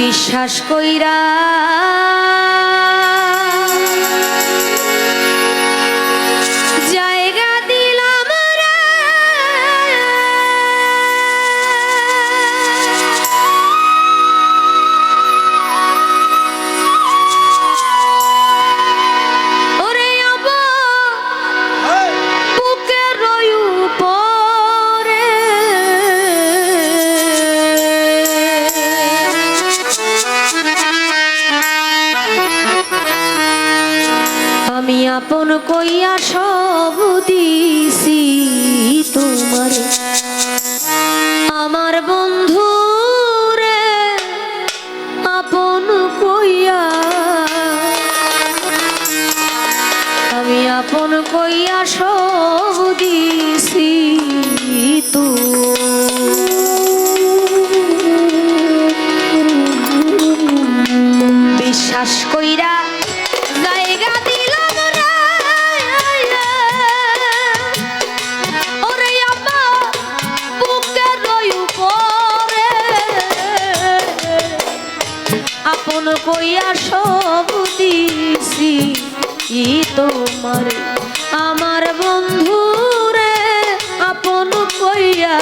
বিশ্বাস কইরা জায়গা দিলাম রে, ওরে আবা বুকের উপরে আমি আপন কইয়া সব দিছি তোমার, আমার বন্ধু রে আপন কইয়া, আমি আপন কইয়া সব দিছি তো বিশ্বাস কইরা জায়গা দিলাম রে, ওরে আম্মা বুকের উপরে আপন কইয়া সব দিছি তোমার, আমার বন্ধু রে আপন কইয়া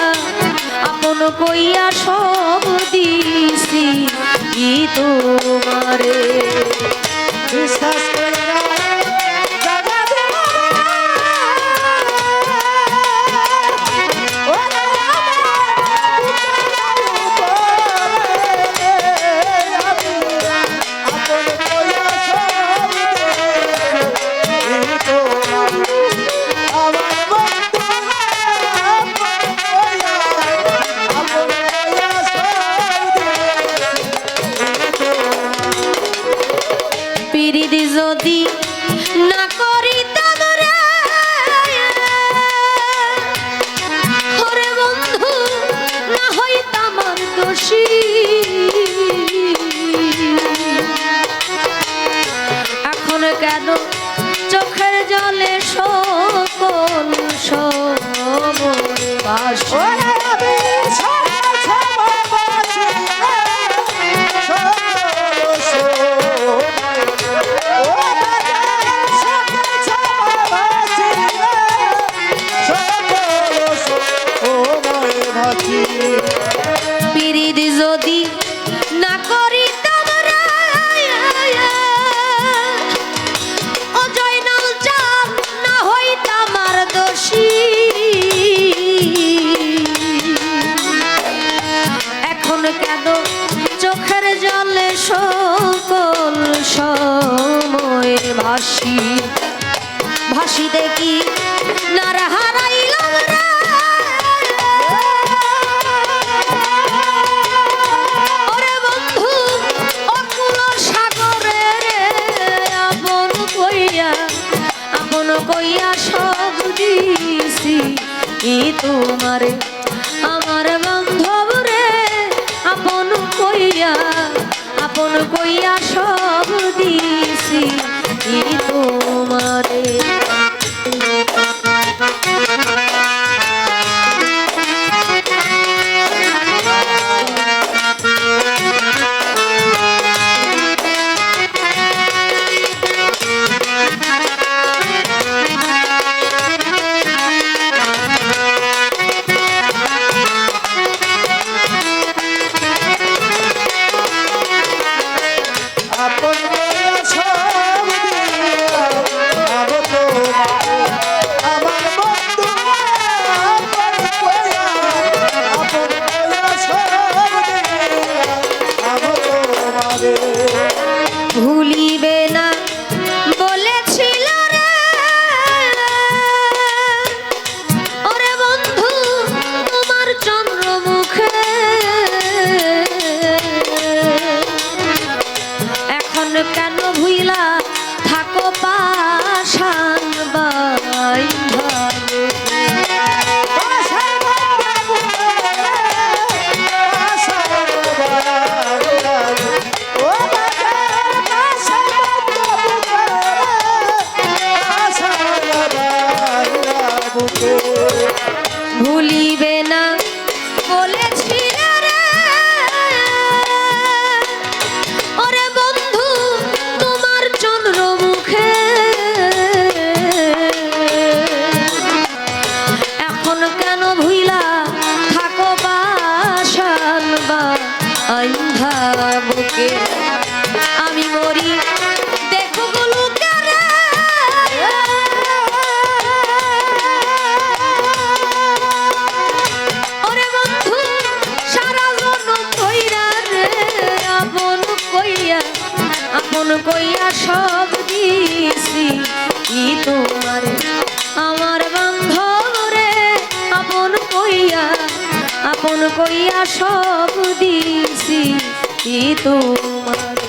সব দিছি তোমারে। বিশ্বাস কইরা জায়গা দিলাম ওরে আপন কইয়া সব দিছি তোমার, আমার বন্ধু আপন কইয়া পিরিতি যদি না করিতাম রে, ওরে বন্ধু না হইতাম আর দোষী, এখন কেন চোখের জলে সকল সময় ভাসে, পিরিতি যদি না করিতাম রে, ও জয়নাল চাঁদ না হইতাম আর দোষী, এখন কেন চোখের জলে সকল সময় ভাসি ভাসি দেখি না হারাইলাম রে, ওরে বন্ধু অকুল সাগরে রে আপন কইয়া সব দিছি তোমারে, আমার বান্ধব রে আপন কইয়া সব দিছি তোমারে। আপন কইয়া সব কইয়া আপন কইয়া সব দিছি তোমার